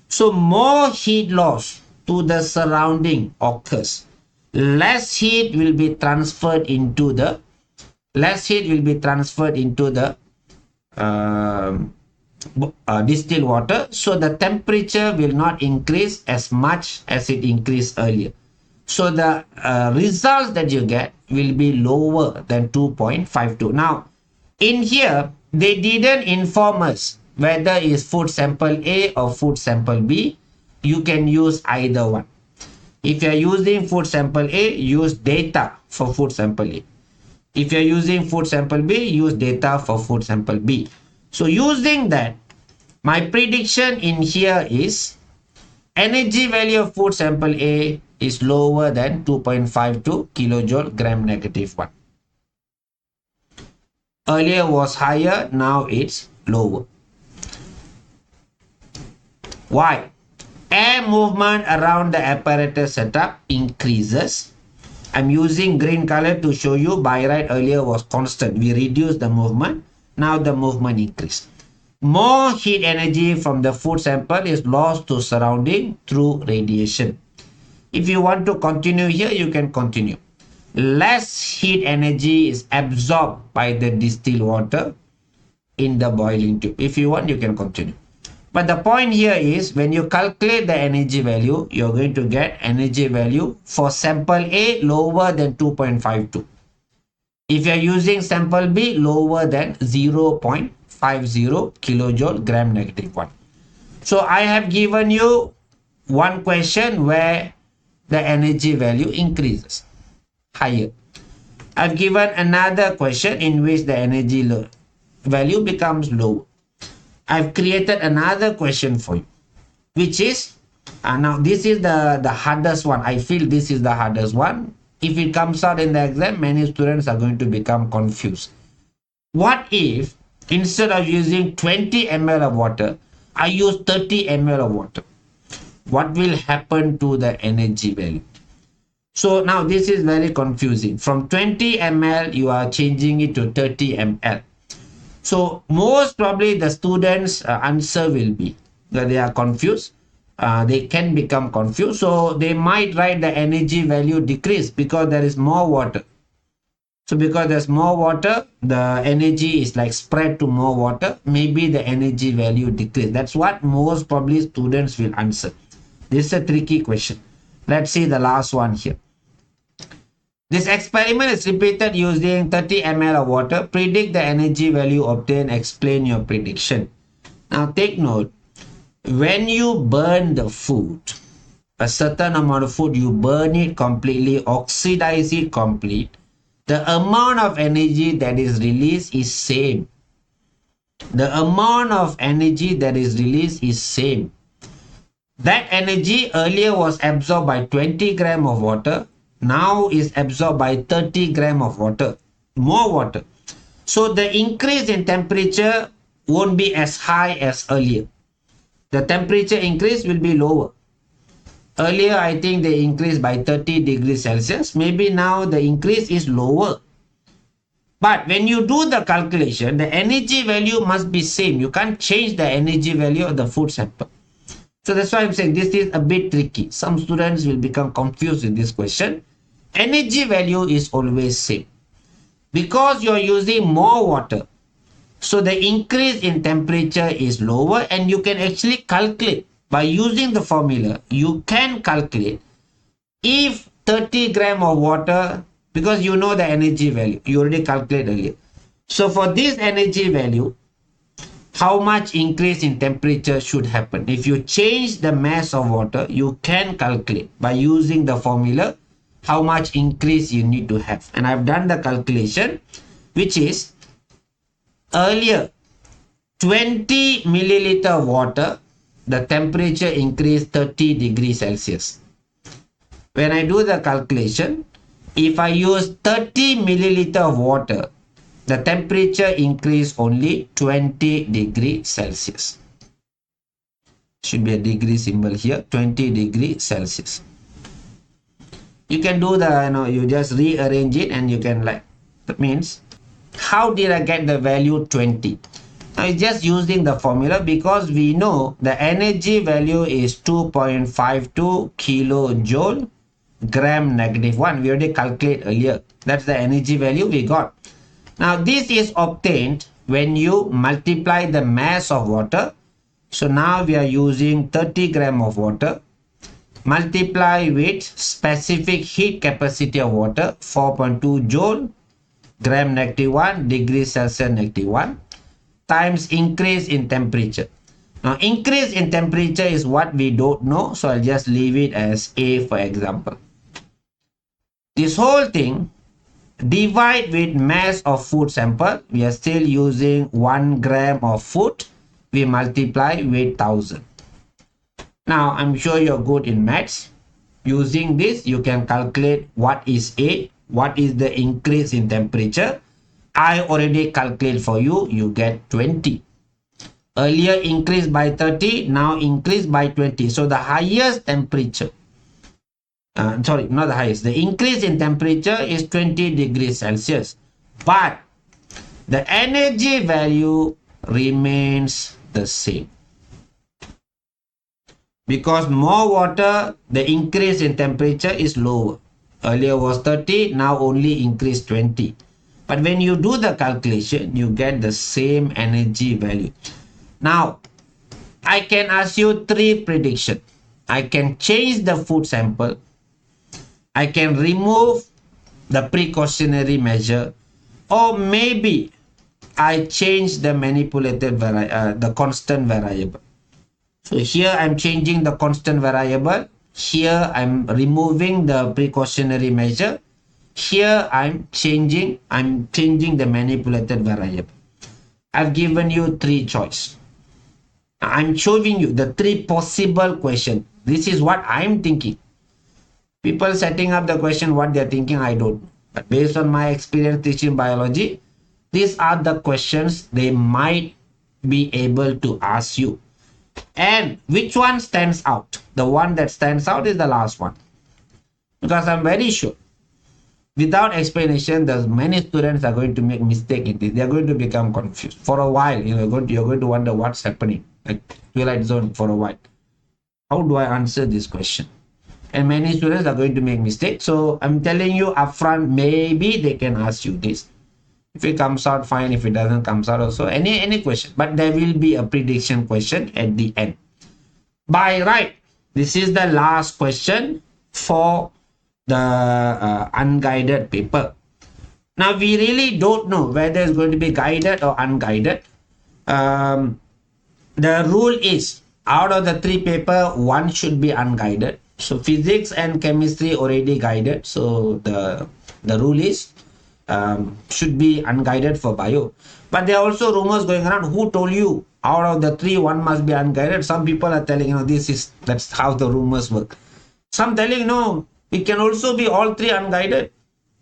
So more heat loss to the surrounding occurs. Less heat will be transferred into the distilled water. So the temperature will not increase as much as it increased earlier. So the results that you get will be lower than 2.52. Now, in here, they didn't inform us whether it's food sample A or food sample B. You can use either one. If you're using food sample A, use data for food sample A. If you're using food sample B, use data for food sample B. So using that, my prediction in here is energy value of food sample A is lower than 2.52 kilojoule gram negative 1. Earlier was higher, now it's lower. Why? Air movement around the apparatus setup increases. I'm using green color to show you. By right earlier was constant. We reduced the movement. Now the movement increased. More heat energy from the food sample is lost to surrounding through radiation. If you want to continue here, you can continue. Less heat energy is absorbed by the distilled water in the boiling tube. If you want, you can continue. But the point here is when you calculate the energy value, you're going to get energy value for sample A lower than 2.52. If you're using sample B, lower than 0.50 kilojoule gram negative 1. So I have given you one question where the energy value increases higher. I've given another question in which the energy value becomes lower. I've created another question for you, which is now this is the hardest one. I feel this is the hardest one. If it comes out in the exam, many students are going to become confused. What if instead of using 20 ml of water, I use 30 ml of water? What will happen to the energy value? So now this is very confusing. From 20 ml, you are changing it to 30 ml. So most probably the students' answer will be that they are confused. They can become confused. So they might write the energy value decrease because there is more water. So because there's more water, the energy is like spread to more water. Maybe the energy value decrease. That's what most probably students will answer. This is a tricky question. Let's see the last one here. This experiment is repeated using 30 ml of water. Predict the energy value obtained. Explain your prediction. Now take note. When you burn the food, a certain amount of food, you burn it completely, oxidize it complete. The amount of energy that is released is same. The amount of energy that is released is same. That energy earlier was absorbed by 20 gram of water. Now is absorbed by 30 gram of water. More water. So the increase in temperature won't be as high as earlier. The temperature increase will be lower. Earlier, I think they increased by 30 degrees Celsius. Maybe now the increase is lower. But when you do the calculation, the energy value must be same. You can't change the energy value of the food sample. So that's why I'm saying this is a bit tricky. Some students will become confused with this question. Energy value is always same. Because you're using more water, so the increase in temperature is lower, and you can actually calculate. By using the formula, you can calculate if 30 gram of water, because you know the energy value, you already calculated earlier. So for this energy value, how much increase in temperature should happen? If you change the mass of water, you can calculate by using the formula how much increase you need to have. And I've done the calculation, which is earlier 20 milliliter water, the temperature increased 30 degrees Celsius. When I do the calculation, if I use 30 milliliter of water, the temperature increased only 20 degrees Celsius. Should be a degree symbol here, 20 degrees Celsius. You can do the, you just rearrange it and you can that means, how did I get the value 20? Now it's just using the formula because we know the energy value is 2.52 kilojoule gram -1. We already calculated earlier. That's the energy value we got. Now this is obtained when you multiply the mass of water. So now we are using 30 gram of water. Multiply with specific heat capacity of water, 4.2 joule gram -1 degrees Celsius -1. Times increase in temperature. Now increase in temperature is what we don't know, so I'll just leave it as A for example. This whole thing divide with mass of food sample. We are still using 1 gram of food. We multiply with 1000. Now I'm sure you're good in maths. Using this you can calculate what is A, what is the increase in temperature. I already calculate for you. You get 20. Earlier increased by 30, now increased by 20. So the highest temperature, sorry, not the highest, the increase in temperature is 20 degrees Celsius. But the energy value remains the same. Because more water, the increase in temperature is lower. Earlier was 30, now only increased 20. But when you do the calculation, you get the same energy value. Now, I can ask you 3 predictions. I can change the food sample. I can remove the precautionary measure. Or maybe I change the manipulated the constant variable. So here I'm changing the constant variable. Here I'm removing the precautionary measure. Here I'm changing the manipulated variable. I've given you 3 choices. I'm showing you the 3 possible questions. This is what I'm thinking. People setting up the question, what they're thinking, I don't know. But based on my experience teaching biology, these are the questions they might be able to ask you. And which one stands out? The one that stands out is the last one. Because I'm very sure, without explanation, there's many students are going to make mistake in this. They're going to become confused. For a while, you're going to wonder what's happening. Like Twilight Zone for a while. How do I answer this question? and many students are going to make mistakes. So I'm telling you upfront, maybe they can ask you this. If it comes out, fine. If it doesn't comes out, also any question, but there will be a prediction question at the end. By right, this is the last question for the unguided paper. Now we really don't know whether it's going to be guided or unguided. The rule is, out of the 3 paper, 1 should be unguided. So physics and chemistry already guided. So the rule is should be unguided for bio. But there are also rumors going around. Who told you out of the 3, 1 must be unguided? Some people are telling, that's how the rumors work. Some telling, no, it can also be all 3 unguided.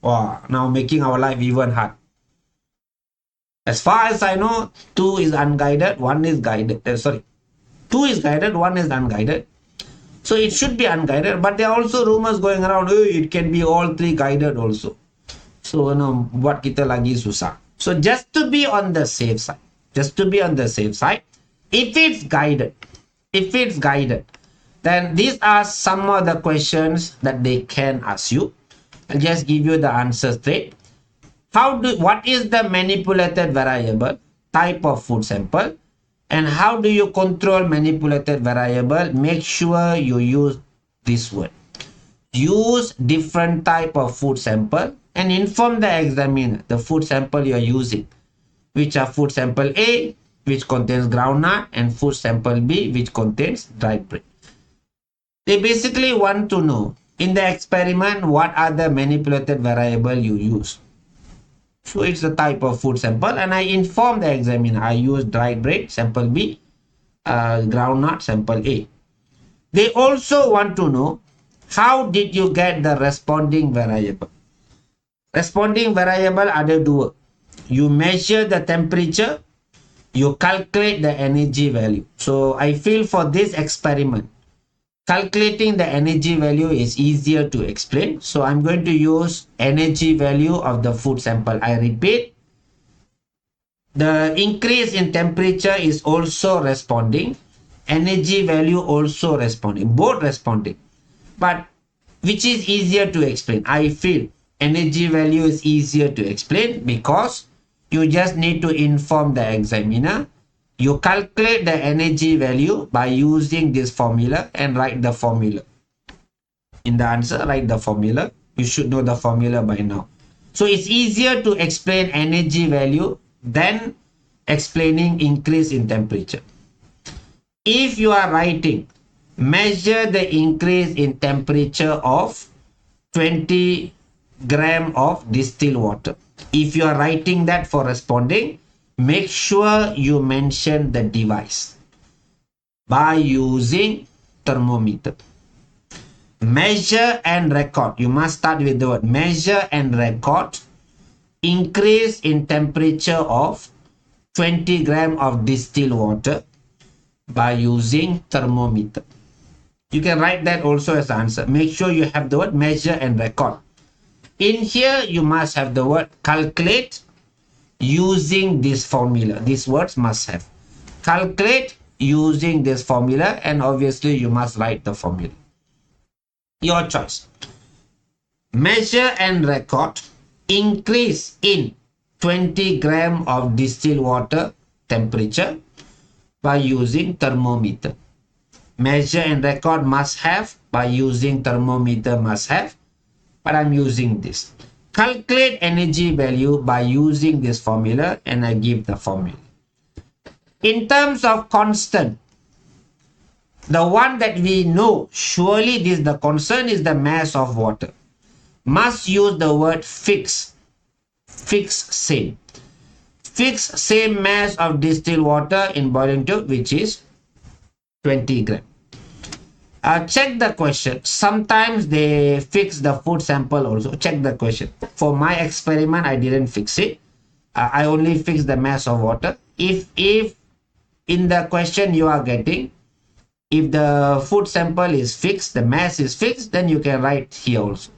Wow, now making our life even hard. As far as I know, 2 is unguided, 1 is guided. 2 is guided, 1 is unguided. So it should be unguided, but there are also rumors going around, it can be all 3 guided also. So, buat kita lagi susah. So just to be on the safe side, if it's guided, then these are some of the questions that they can ask you. I'll just give you the answer straight. What is the manipulated variable, type of food sample, and how do you control manipulated variable? Make sure you use this word. Use different type of food sample and inform the examiner the food sample you are using, which are food sample A, which contains groundnut, and food sample B, which contains dried bread. They basically want to know in the experiment what are the manipulated variable you use. So it's the type of food sample, and I inform the examiner I use dried bread, sample B, groundnut, sample A. They also want to know how did you get the responding variable. Responding variable ada 2. You measure the temperature, you calculate the energy value. So I feel for this experiment, calculating the energy value is easier to explain. So I'm going to use energy value of the food sample. I repeat, the increase in temperature is also responding. Energy value also responding. Both responding. But which is easier to explain? I feel energy value is easier to explain because you just need to inform the examiner. You calculate the energy value by using this formula and write the formula. In the answer, write the formula. You should know the formula by now. So it's easier to explain energy value than explaining increase in temperature. If you are writing, measure the increase in temperature of 20 gram of distilled water. If you are writing that for responding, make sure you mention the device by using thermometer. Measure and record. You must start with the word measure and record increase in temperature of 20 gram of distilled water by using thermometer. You can write that also as answer. Make sure you have the word measure and record. In here, you must have the word calculate using this formula. These words must have. Calculate using this formula, and obviously you must write the formula. Your choice. Measure and record increase in 20 gram of distilled water temperature by using thermometer. Measure and record must have, by using thermometer must have, but I'm using this. Calculate energy value by using this formula, and I give the formula. In terms of constant, the one that we know, surely this the concern is the mass of water. Must use the word fix. Fix same. Fix same mass of distilled water in boiling tube, which is 20 gram. Check the question. Sometimes they fix the food sample also. Check the question. For my experiment, I didn't fix it. I only fixed the mass of water. If in the question you are getting, if the food sample is fixed, the mass is fixed, then you can write here also.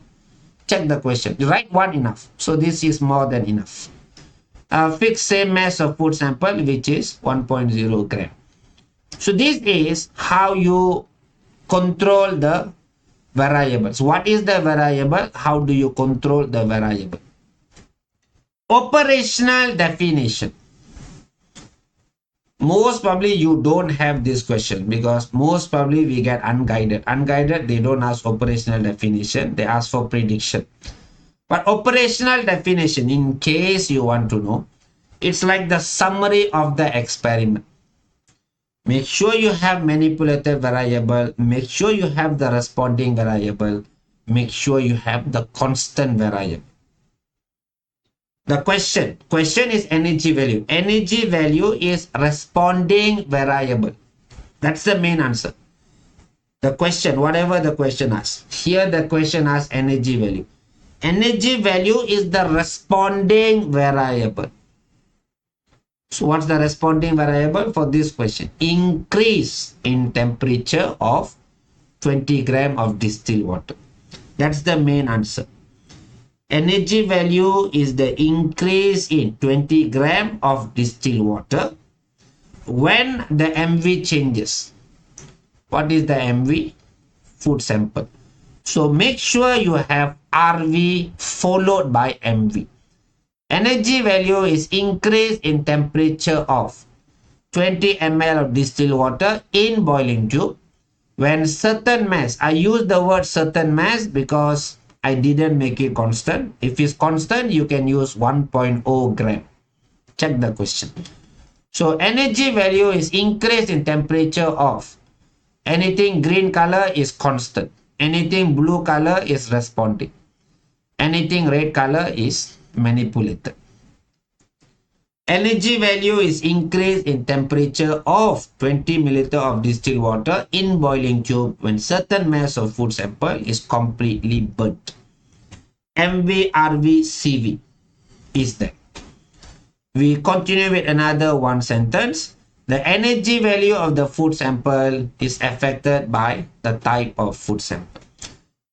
Check the question. You write 1 enough. So this is more than enough. Fix same mass of food sample, which is 1.0 gram. So this is how you control the variables. What is the variable? How do you control the variable? Operational definition. Most probably you don't have this question because most probably we get unguided. Unguided, they don't ask operational definition, they ask for prediction. But operational definition, in case you want to know, it's like the summary of the experiment. Make sure you have manipulated variable, make sure you have the responding variable, make sure you have the constant variable. The question is energy value. Energy value is responding variable. That's the main answer. The question, whatever the question asks. Here the question asks energy value. Energy value is the responding variable. So what's the responding variable for this question? Increase in temperature of 20 gram of distilled water. That's the main answer. Energy value is the increase in 20 gram of distilled water when the MV changes. What is the MV? Food sample. So make sure you have RV followed by MV. Energy value is increase in temperature of 20 ml of distilled water in boiling tube when certain mass. I use the word certain mass because I didn't make it constant. If it's constant, you can use 1.0 gram. Check the question. So energy value is increase in temperature of, anything green color is constant, anything blue color is responding, anything red color is manipulated. Energy value is increase in temperature of 20 milliliter of distilled water in boiling tube when certain mass of food sample is completely burnt. MV, RV, CV is that. We continue with another one sentence. The energy value of the food sample is affected by the type of food sample.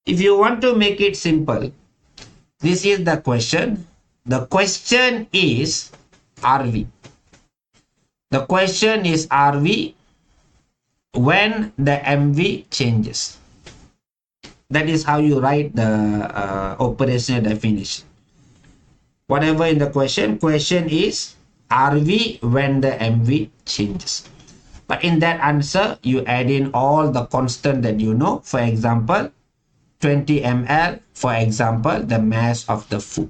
If you want to make it simple, this is the question. The question is RV. The question is RV when the MV changes. That is how you write the operational definition. Whatever in the question is RV when the MV changes. But in that answer, you add in all the constant that you know. For example, 20 ml, for example, the mass of the food.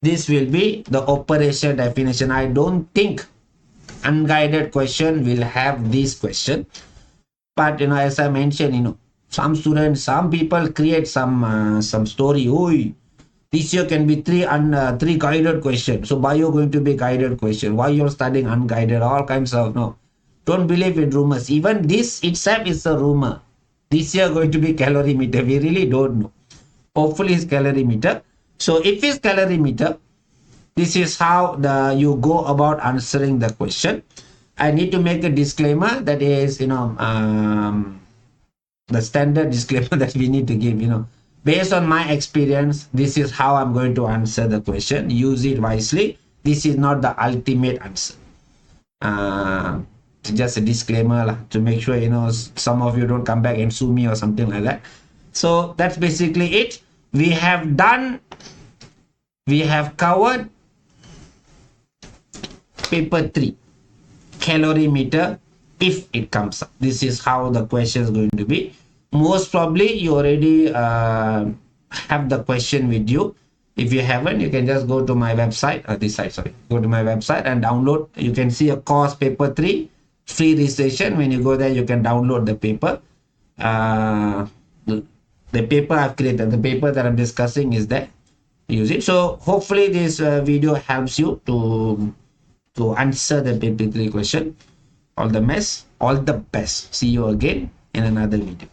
This will be the operational definition. I don't think unguided question will have this question. But, as I mentioned, some students, some people create some story. Oi, this year can be three guided questions. So bio going to be guided question. Why you're studying unguided? All kinds of no. Don't believe in rumors. Even this itself is a rumor. This year going to be calorimeter. We really don't know. Hopefully it's calorimeter. So if it's calorimeter, this is how you go about answering the question. I need to make a disclaimer that is, the standard disclaimer that we need to give, based on my experience, this is how I'm going to answer the question. Use it wisely. This is not the ultimate answer. Just a disclaimer to make sure, some of you don't come back and sue me or something like that. So that's basically it. We have covered paper 3, calorimeter, if it comes up. This is how the question is going to be. Most probably you already have the question with you. If you haven't, you can just go to my website, go to my website and download. You can see a course paper 3, free registration. When you go there, you can download the paper. The paper I've created, the paper that I'm discussing is there. Use it. So hopefully this video helps you to answer the paper 3 question. All the best. See you again in another video.